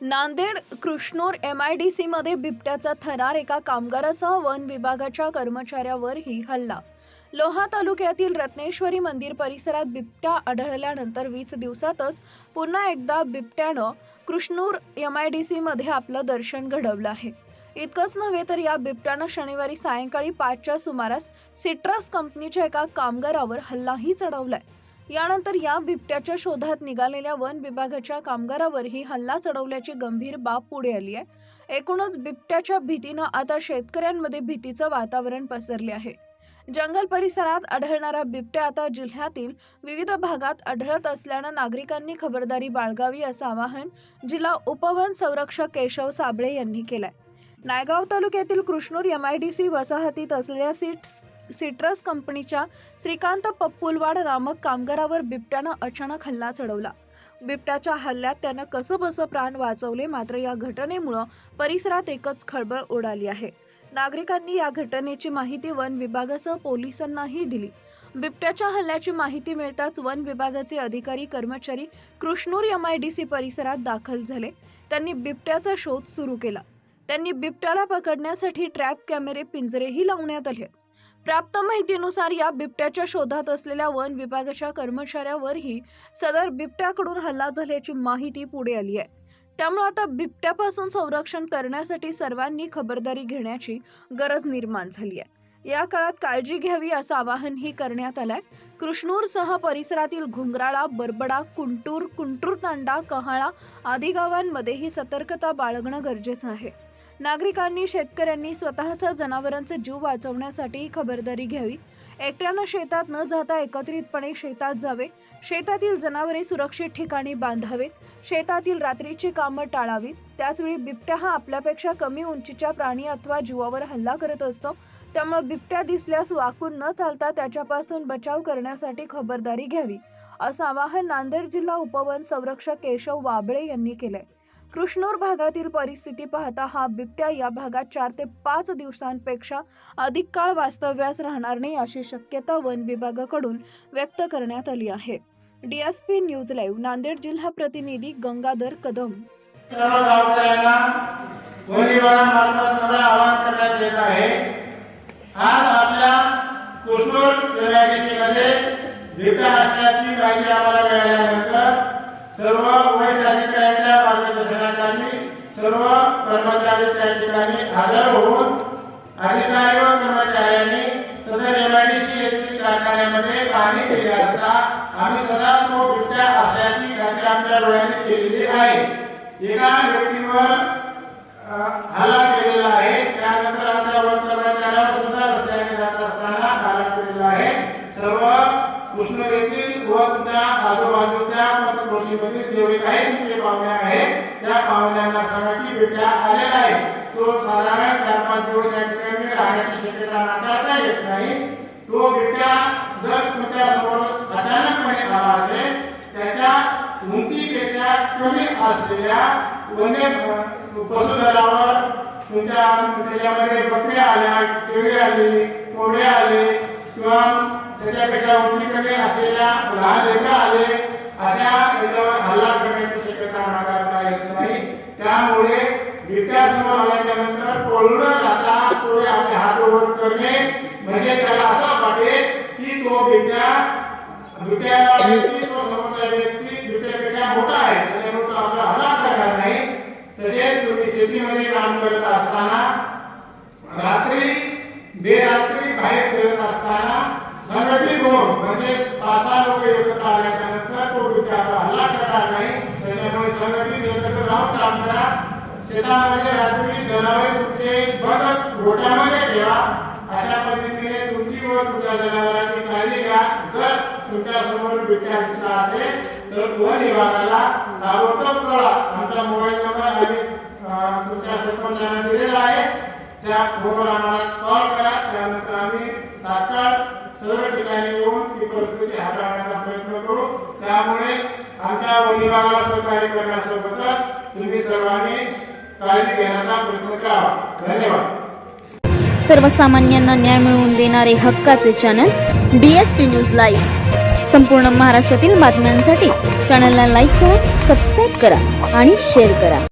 Nanded Krishnur MIDC मध्ये बिबट्याचा थरार, एका कामगारासह वन विभागाच्या कर्मचाऱ्यावरही हल्ला। लोहा तालुक्यातील रत्नेश्वरी मंदिर परिसरात बिबट्या आढळल्यानंतर 20 दिवसातच पुन्हा एकदा बिबट्यानं कृष्णूर MIDC मध्ये आपलं दर्शन घडवलं आहे। इतकंच नव्हे तर या बिबट्यानं शनिवारी सायंकाळी 5च्या सुमारास सिट्रस कंपनीच्या एका कामगारावर हल्लाही चढवलाय। यानंतर या बिबट्याच्या शोधात निघालेल्या वन विभागाच्या कामगारावरही हल्ला चढवल्याची गंभीर बाब पुढे आली आहे। एकूणच बिबट्याच्या भीतीनं आता शेतकऱ्यांमध्ये भीतीचं वातावरण पसरले आहे। जंगल परिसरात आढळणारा बिबट्या आता जिल्ह्यातील विविध भागात आढळत असल्यानं नागरिकांनी खबरदारी बाळगावी असं आवाहन जिल्हा उपवन संरक्षक केशव साबळे यांनी केलंय। नायगाव तालुक्यातील कृष्णूर MIDC वसाहतीत असलेल्या सिट्रस कंपनीच्या श्रीकांत पप्पुलवाड नामक कामगारावर बिबट्यानं अचानक हल्ला चढवला। बिबट्याच्या हल्ल्यात त्यानं कसंबसं प्राण वाचवले, मात्र या घटनेमुळे परिसरात एकच खळबळ उडाली आहे। नागरिकांनी या घटनेची माहिती वन विभागासह पोलिसांनाही दिली। बिबट्याच्या हल्ल्याची माहिती मिळताच वन विभागाचे अधिकारी कर्मचारी कृष्णूर MIDC परिसरात दाखल झाले। त्यांनी बिबट्याचा शोध सुरू केला। त्यांनी बिबट्याला पकडण्यासाठी ट्रॅप कॅमेरे, पिंजरेही लावण्यात आले। प्राप्त माहितीनुसार या बिबट्याच्या शोधात असलेल्या वन विभागाच्या कर्मचाऱ्यावरही सदर बिबट्याकडून हल्ला झाल्याची माहिती पुढे आली आहे। त्यामुळे आता बिबट्यापासून संरक्षण करण्यासाठी सर्वांनी खबरदारी घेण्याची गरज निर्माण झाली आहे। या काळात काळजी घ्यावी असं आवाहनही करण्यात आलंय। कृष्णूरसह परिसरातील घुंगराळा, बरबडा, कुंटूर तांडा, कहाळा आदी गावांमध्येही सतर्कता बाळगणं गरजेचं आहे। नागरिकांनी, शेतकऱ्यांनी स्वतःचा जनावरांचा जीव वाचवण्यासाठी खबरदारी घ्यावी। एकट्यानं शेतात न जाता एकत्रितपणे शेतात जावे। शेतातील जनावरे सुरक्षित ठिकाणी बांधावेत। शेतातील रात्रीची कामं टाळावीत। त्याचवेळी बिबट्या हा आपल्यापेक्षा कमी उंचीच्या प्राणी अथवा जीवावर हल्ला करत असतो। त्यामुळे बिबट्या दिसल्यास वाकून न चालता त्याच्यापासून बचाव करण्यासाठी खबरदारी घ्यावी असं आवाहन नांदेड जिल्हा उपवन संरक्षक केशव वाबळे यांनी केलंय। कृष्णूर भागातील परिस्थिती पाहता हा बिबट्या या भागात 4 ते 5 दिवसांपेक्षा अधिक काळ वास्तव्यास राहणार नाही अशी शक्यता वन विभागाकडून व्यक्त करण्यात आली आहे। DSP न्यूज लाईव्ह नांदेड जिल्हा प्रतिनिधी गंगाधर कदम। सर्व गावकऱ्यांना वन विभागामार्फत नम्र आवाहन करण्यात येत आहे। आज आपल्या कृष्णूर MIDC मध्ये बिबट्या असल्याची माहिती आम्हाला मिळाल्यानंतर सर्व वरिष्ठ अधिकाऱ्यांच्या मार्गदर्शनाखाली सर्व कर्मचारी त्या ठिकाणी हजर होऊन अधिकारी व कर्मचाऱ्यांनी सदर MIDC येथील कारखान्यामध्ये पाहणी केली असता आम्ही सदा तो बिबट्या असल्याची खात्री आमच्या डोळ्यांनी केलेली आहे। एका व्यक्तीवर हल्ला केलेला आहे। त्यानंतर आमच्या वन कर्मचाऱ्यावर सुद्धा रस्त्याने जात असताना हल्ला केलेला आहे। सर्व कृष्णूर येथील व तुमच्या आजूबाजूच्या पंचक्रोशीमधील जेवढे काही तुमचे पाहुणे आहेत त्या पाहुण्यांना सांगा की बिबट्या आलेला आहे। तो साधारण 4-5 दिवस या ठिकाणी राहण्याची शक्यता नाकारता येत नाही। तो बिबट्या जर तुमच्या समोर अचानकपणे आला असेल, त्याच्या उंचीपेक्षा कमी असलेल्या वन्य पशुधनावर तुमच्या त्याच्यामध्ये बकऱ्या आल्या, शेळी आली, कोंबडे आले किंवा त्याच्यापेक्षा उंची कमी असलेल्या लहान लेकरं आले, अशा याच्यावर हल्ला करण्याची शक्यता नाकारता येत नाही। त्यामुळे बिबट्या समोर आल्याच्या नंतर पळून न जाता थोडे आपले हात वर करणे, म्हणजे त्याला असं वाटेल की तो बिबट्याला तो समोरचा व्यक्ती बिबट्यापेक्षा मोठा आहे, त्याच्यामुळे तो आपला हल्ला करणार नाही। तसेच तुम्ही शेतीमध्ये काम करत असताना रात्री बेरात्री बाहेर फिरत असताना संघटित होऊन म्हणजे 5-6 लोक एकत्र आल्याच्या नंतर तो बिबट्या हल्ला करणार नाही। त्याच्यामुळे संघटित एकत्र राहून काम करा। शेतामध्ये रात्री जनावरे तुमचे बंद गोठ्यामध्ये ठेवा। अशा पद्धतीने तुमची व तुमच्या जनावरांची काळजी घ्या। जर तुमच्या समोर बिबट्या दिसला असेल तर वन विभागाला ताबडतोब कळवा। आमचा मोबाईल नंबर आम्ही तुमच्या सरपंचांना दिलेला आहे। त्या फोनवर आम्हाला कॉल करा। त्यानंतर आम्ही तात्काळ सर्व ठिकाणी येऊन ती परिस्थिती हाताळण्याचा प्रयत्न करू। त्यामुळे आमच्या वन विभागाला सहकार्य करण्यासोबतच तुम्ही सर्वांनी काळजी घेण्याचा प्रयत्न करावा। धन्यवाद। सर्वसामान्यांना न्याय मिळवून देणारे हक्काचे चॅनल DSP न्यूज लाईव्ह। संपूर्ण महाराष्ट्रातील बातम्यांसाठी चॅनलला लाईक करा, सबस्क्राईब करा आणि शेअर करा।